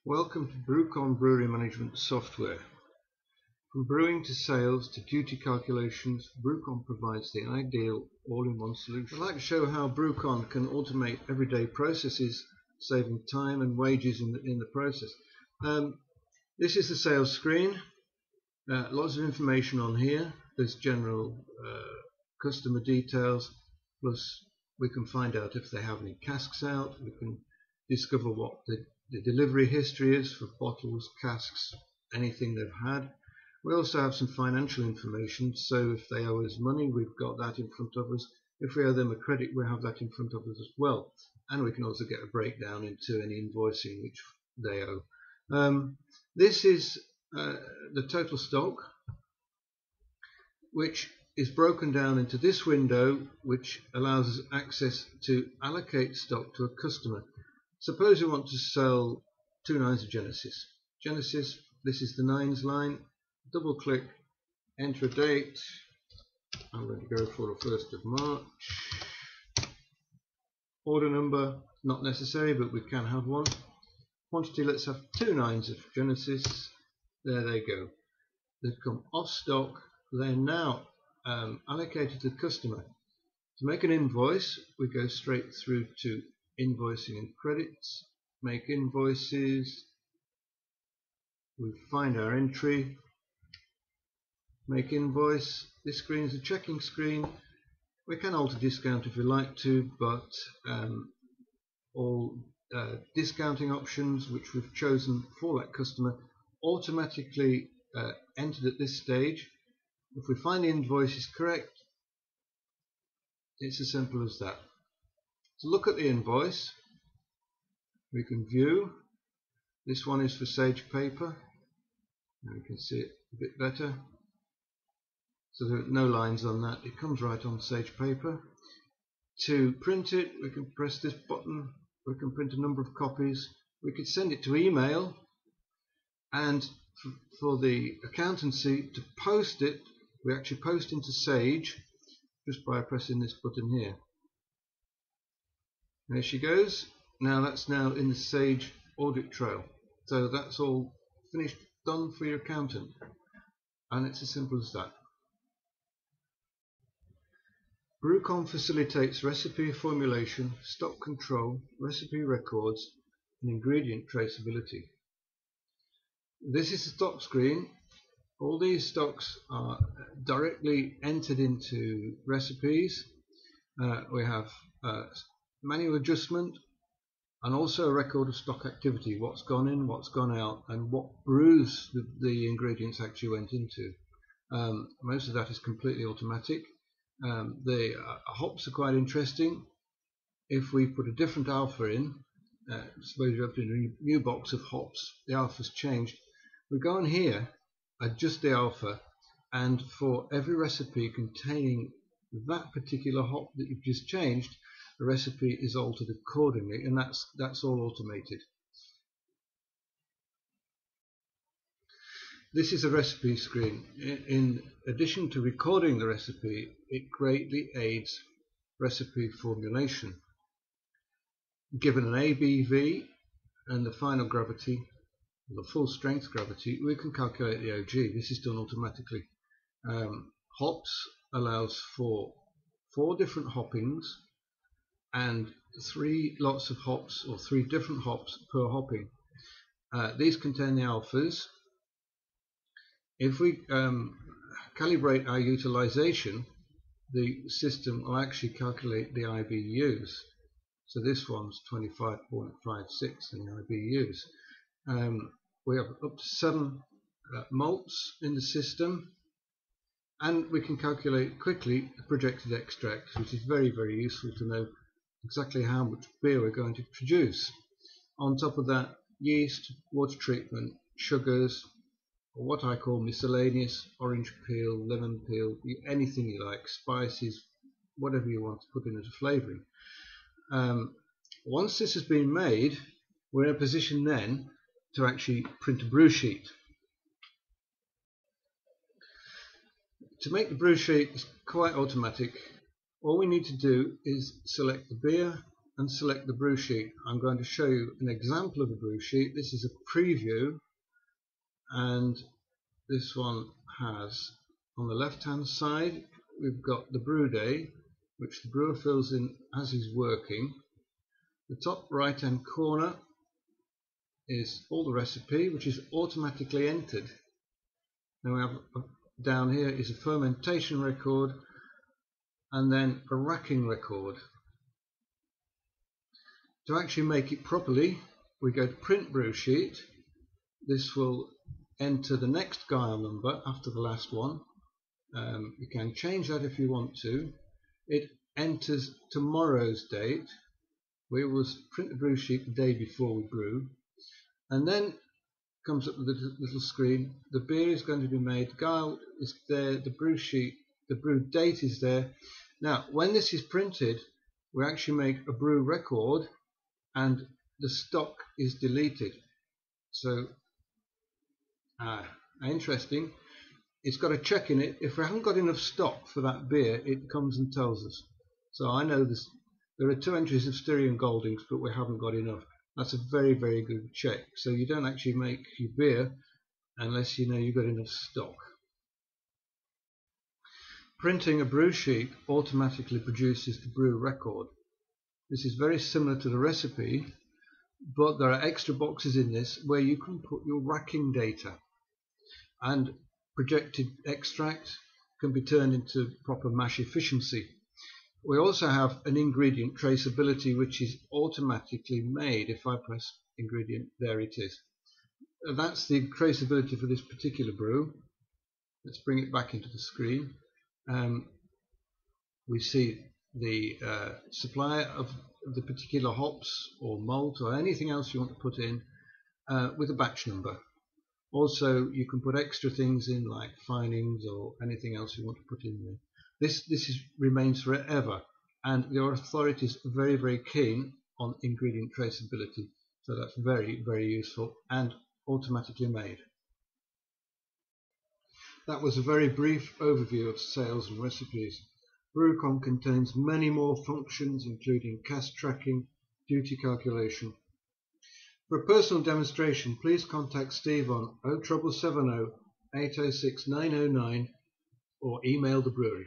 Welcome to Brewcon brewery management software. From brewing to sales to duty calculations, Brewcon provides the ideal all-in-one solution. I'd like to show how Brewcon can automate everyday processes, saving time and wages in the process. This is the sales screen. Lots of information on here. There's general customer details, plus we can find out if they have any casks out. We can discover what the delivery history is for bottles, casks, anything they've had. We also have some financial information, so if they owe us money, we've got that in front of us. If we owe them a credit, we have that in front of us as well. And we can also get a breakdown into any invoicing which they owe. This is the total stock, which is broken down into this window, which allows us access to allocate stock to a customer. Suppose we want to sell 2 nines of Genesis. This is the nines line. Double click, enter a date. I'm going to go for the 1st of March. Order number, not necessary, but we can have one. Quantity, let's have 2 nines of Genesis. There they go. They've come off stock. They're now allocated to the customer. To make an invoice, we go straight through to invoicing and credits, make invoices, we find our entry, make invoice. This screen is a checking screen. We can alter discount if we like to, but all discounting options which we've chosen for that customer automatically entered at this stage. If we find the invoice is correct, it's as simple as that. To look at the invoice, we can view. This one is for Sage paper. Now you can see it a bit better. So there are no lines on that. It comes right on Sage paper. To print it, we can press this button. We can print a number of copies. We could send it to email, and for the accountancy to post it, we actually post into Sage just by pressing this button here. There she goes. Now that's now in the Sage audit trail. So that's all finished, done for your accountant. And it's as simple as that. Brewcon facilitates recipe formulation, stock control, recipe records, and ingredient traceability. This is the stock screen. All these stocks are directly entered into recipes. We have manual adjustment and also a record of stock activity, what's gone in, what's gone out, and what brews the ingredients actually went into. Most of that is completely automatic. The hops are quite interesting. If we put a different alpha in, suppose you open a new box of hops, the alpha's changed. We go on here, adjust the alpha, and for every recipe containing that particular hop that you've just changed, the recipe is altered accordingly, and that's all automated. This is a recipe screen. In addition to recording the recipe, it greatly aids recipe formulation. Given an ABV and the final gravity, the full strength gravity, we can calculate the OG. This is done automatically. Hops allows for 4 different hoppings and 3 lots of hops, or 3 different hops per hopping. These contain the alphas. If we calibrate our utilization, the system will actually calculate the IBUs. So this one's 25.56 in the IBUs. We have up to 7 malts in the system, and we can calculate quickly the projected extract, which is very, very useful to know exactly how much beer we're going to produce. On top of that, yeast, water treatment, sugars, or what I call miscellaneous, orange peel, lemon peel, anything you like, spices, whatever you want to put in as a flavouring. Once this has been made, we're in a position then to actually print a brew sheet. To make the brew sheet is quite automatic. All we need to do is select the beer and select the brew sheet. I'm going to show you an example of a brew sheet. This is a preview, and this one has, on the left hand side, we've got the brew day, which the brewer fills in as he's working. The top right hand corner is all the recipe, which is automatically entered. Then we have down here is a fermentation record and then a racking record. To actually make it properly, we go to print brew sheet. This will enter the next guile number after the last one. You can change that if you want to. It enters tomorrow's date. We will print the brew sheet the day before we brew, and then comes up with a little screen. The beer is going to be made, guile is there, the brew sheet, the brew date is there. Now when this is printed, we actually make a brew record and the stock is deleted. So interesting, it's got a check in it. If we haven't got enough stock for that beer, it comes and tells us. So I know this, there are 2 entries of Styrian Goldings, but we haven't got enough. That's a very, very good check. So you don't actually make your beer unless you know you've got enough stock. Printing a brew sheet automatically produces the brew record. This is very similar to the recipe, but there are extra boxes in this where you can put your racking data, and projected extract can be turned into proper mash efficiency. We also have an ingredient traceability, which is automatically made. If I press ingredient, there it is. That's the traceability for this particular brew. Let's bring it back into the screen. We see the supplier of the particular hops or malt or anything else you want to put in with a batch number. Also, you can put extra things in like finings or anything else you want to put in there. This remains forever, and the authorities are very, very keen on ingredient traceability, so that's very, very useful and automatically made. That was a very brief overview of sales and recipes. Brewcon contains many more functions, including cask tracking, duty calculation. For a personal demonstration, please contact Steve on 07770 806 909 or email the brewery.